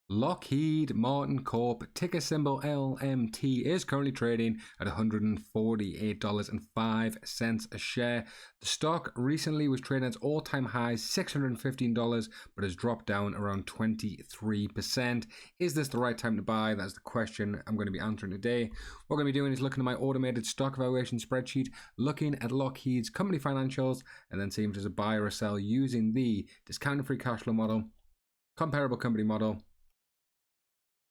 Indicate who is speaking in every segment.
Speaker 1: Lockheed Martin Corp, ticker symbol LMT, is currently trading at $148.05 a share. The stock recently was trading at its all-time high, $615, but has dropped down around 23%. Is this the right time to buy? That's the question I'm going to be answering today. What I'm going to be doing is looking at my automated stock evaluation spreadsheet, looking at Lockheed's company financials, and then seeing if there's a buy or a sell using the discounted free cash flow model, comparable company model,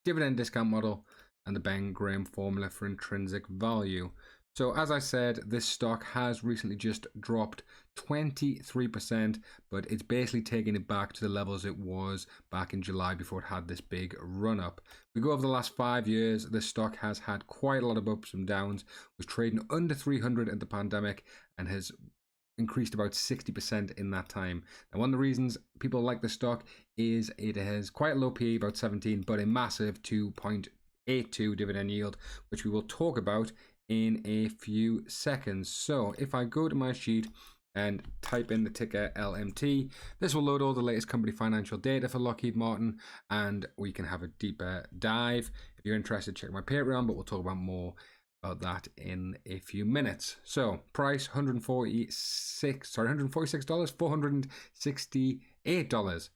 Speaker 1: dividend discount model, and the Ben Graham formula for intrinsic value. So as I said, this stock has recently just dropped 23%, but it's basically taking it back to the levels it was back in July before it had this big run up. We go over the last 5 years, this stock has had quite a lot of ups and downs, was trading under 300 in the pandemic and has increased about 60% in that time. Now, one of the reasons people like the stock is it has quite a low PE, about 17, but a massive 2.82 dividend yield, which we will talk about in a few seconds. So if I go to my sheet and type in the ticker LMT, this will load all the latest company financial data for Lockheed Martin, and we can have a deeper dive. If you're interested, check my Patreon, but we'll talk about more about that in a few minutes. So price $146, $468.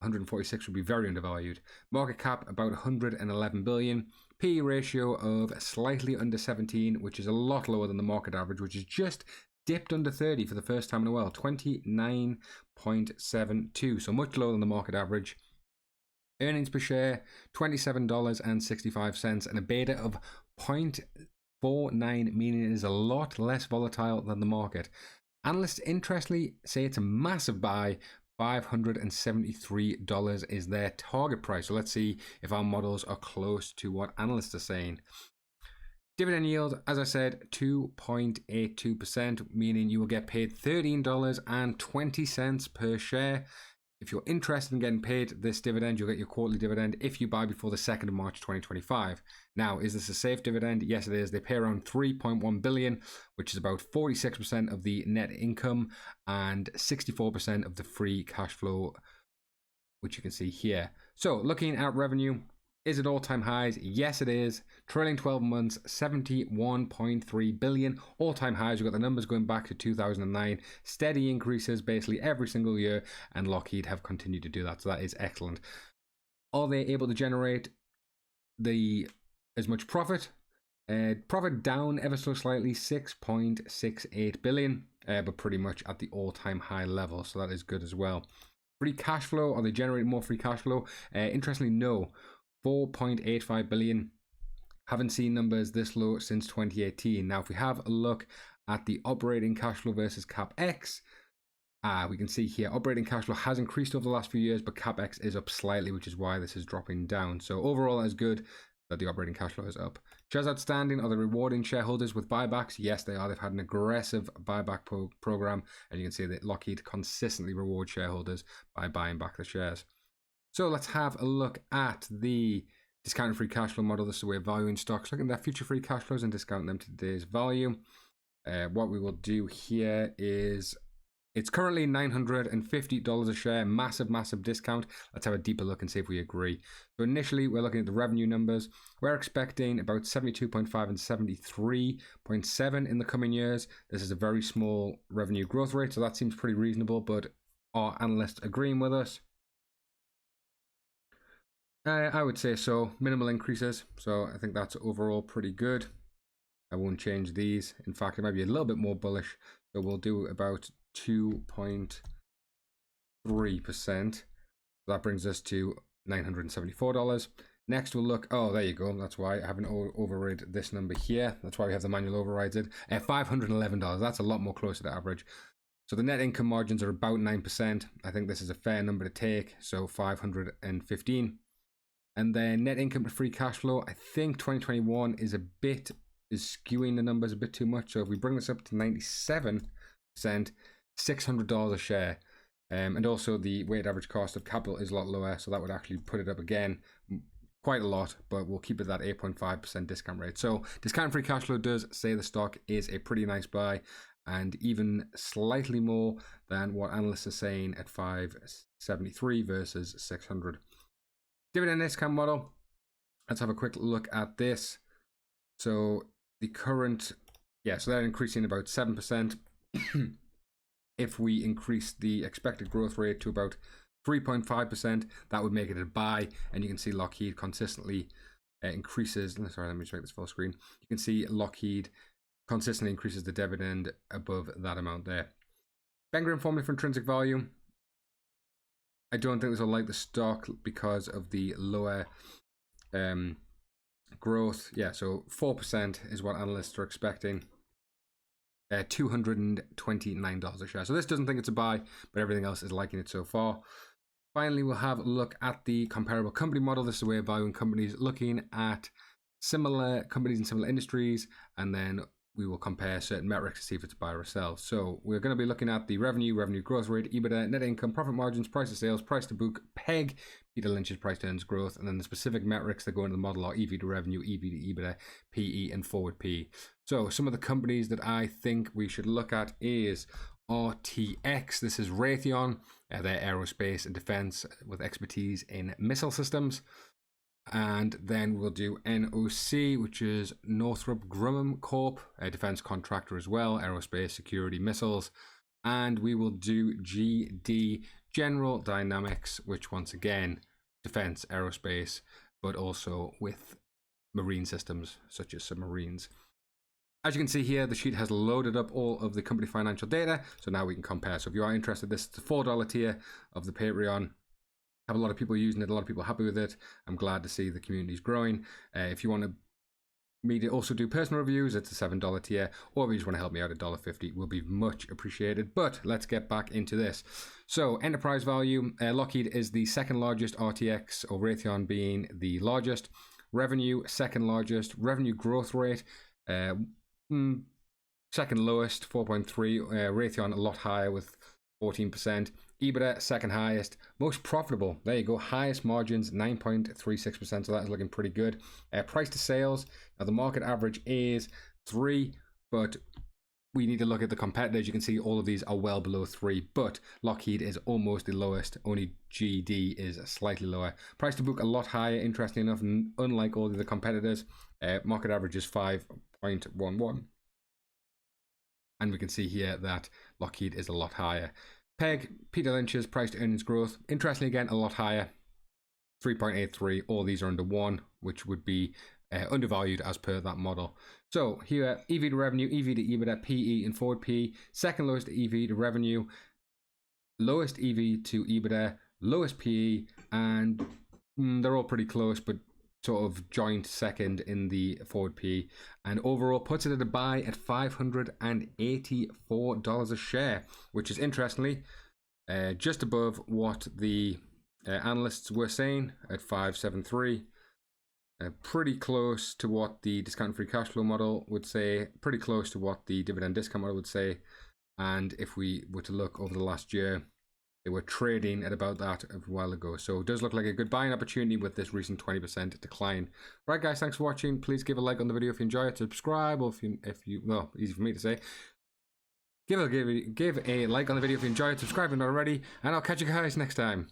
Speaker 1: 146 would be very undervalued. Market cap about 111 billion. PE ratio of slightly under 17, which is a lot lower than the market average, which is just dipped under 30 for the first time in a while. 29.72, so much lower than the market average. Earnings per share $27.65, and a beta of 0.49, meaning it is a lot less volatile than the market. Analysts interestingly say it's a massive buy. $573 is their target price. So let's see if our models are close to what analysts are saying. Dividend yield, as I said, 2.82%, meaning you will get paid $13.20 per share. If you're interested in getting paid this dividend, you'll get your quarterly dividend if you buy before the 2nd of March 2025. Now, is this a safe dividend? Yes, it is. They pay around $3.1 billion, which is about 46% of the net income and 64% of the free cash flow, which you can see here. So looking at revenue, is it all-time highs? Yes, it is. Trailing 12 months, $71.3 billion. All-time highs. We've got the numbers going back to 2009. Steady increases basically every single year, and Lockheed have continued to do that, so that is excellent. Are they able to generate as much profit? Profit down ever so slightly, $6.68 billion, but pretty much at the all-time high level, so that is good as well. Free cash flow, are they generating more free cash flow? Interestingly, no. $4.85 billion. Haven't seen numbers this low since 2018. Now, if we have a look at the operating cash flow versus CapEx, we can see here operating cash flow has increased over the last few years, but CapEx is up slightly, which is why this is dropping down. So overall, that's good that the operating cash flow is up. Shares outstanding, are they rewarding shareholders with buybacks? Yes, they are. They've had an aggressive buyback program, and you can see that Lockheed consistently rewards shareholders by buying back the shares. So let's have a look at the discounted free cash flow model. This is a way of valuing stocks, looking at their future free cash flows and discounting them to today's value. What we will do here is, it's currently $950 a share, massive discount. Let's have a deeper look and see if we agree. So initially, we're looking at the revenue numbers. We're expecting about 72.5 and 73.7 in the coming years. This is a very small revenue growth rate, so that seems pretty reasonable, but are analysts agreeing with us? I would say so. Minimal increases, so I think that's overall pretty good. I won't change these. In fact, it might be a little bit more bullish, so we'll do about 2.3%. That brings us to $974. Next, we'll look. Oh, there you go. That's why I haven't overridden this number here. That's why we have the manual overrides it. $511. That's a lot more closer to average. So the net income margins are about 9%. I think this is a fair number to take. So 515. And then net income to free cash flow, I think 2021 is skewing the numbers a bit too much. So if we bring this up to 97%, $600 a share. And also the weighted average cost of capital is a lot lower, so that would actually put it up again quite a lot, but we'll keep it at that 8.5% discount rate. So discount free cash flow does say the stock is a pretty nice buy, and even slightly more than what analysts are saying at 573 versus 600. Dividend discount model. Let's have a quick look at this. So the current, so they're increasing about 7%. If we increase the expected growth rate to about 3.5%, that would make it a buy. And you can see Lockheed consistently increases. Sorry, let me just make this full screen. You can see Lockheed consistently increases the dividend above that amount there. Ben Graham formula for intrinsic value. I don't think this will like the stock because of the lower growth. Yeah, so 4% is what analysts are expecting. $229 a share. So this doesn't think it's a buy, but everything else is liking it so far. Finally, we'll have a look at the comparable company model. This is a way of valuing companies, looking at similar companies in similar industries, and then we will compare certain metrics to see if it's a buy or a sell. So we're going to be looking at the revenue growth rate, EBITDA, net income, profit margins, price of sales, price to book, PEG, Peter Lynch's price to earnings growth, and then the specific metrics that go into the model are EV to revenue, EV to EBITDA, PE, and forward PE. So some of the companies that I think we should look at is RTX. This is Raytheon. They're aerospace and defense with expertise in missile systems. And then we'll do NOC, which is Northrop Grumman Corp, a defense contractor as well, aerospace, security, missiles. And we will do GD, General Dynamics, which once again, defense, aerospace, but also with marine systems such as submarines. As you can see here, the sheet has loaded up all of the company financial data. So now we can compare. So if you are interested, this is the $4 tier of the Patreon. Have a lot of people using it, a lot of people happy with it. I'm glad to see the community is growing. If you want me to also do personal reviews, it's a $7 tier, or if you just want to help me out at $1.50, will be much appreciated. But let's get back into this. So enterprise value, Lockheed is the second largest, RTX or Raytheon being the largest. Revenue, second largest. Revenue growth rate, second lowest, 4.3. Raytheon a lot higher with 14%. EBITDA, second highest. Most profitable, there you go, highest margins, 9.36%, so that is looking pretty good. Price to sales, now the market average is 3, but we need to look at the competitors. You can see all of these are well below 3, but Lockheed is almost the lowest, only GD is slightly lower. Price to book a lot higher, interesting enough, unlike all of the competitors. Market average is 5.11. And we can see here that Lockheed is a lot higher. PEG, Peter Lynch's price to earnings growth, interestingly again, a lot higher, 3.83. All these are under 1, which would be undervalued as per that model. So here, EV to revenue, EV to EBITDA, PE and forward PE, second lowest EV to revenue, lowest EV to EBITDA, lowest PE, and they're all pretty close, but sort of joint second in the forward PE, and overall puts it at a buy at $584 a share, which is interestingly just above what the analysts were saying at 573. Pretty close to what the discount free cash flow model would say, pretty close to what the dividend discount model would say. And if we were to look over the last year, they were trading at about that a while ago. So it does look like a good buying opportunity with this recent 20% decline. Right, guys, thanks for watching. Please give a like on the video if you enjoy it. Subscribe, or if you well, easy for me to say. Give a like on the video if you enjoy it. Subscribe if not already. And I'll catch you guys next time.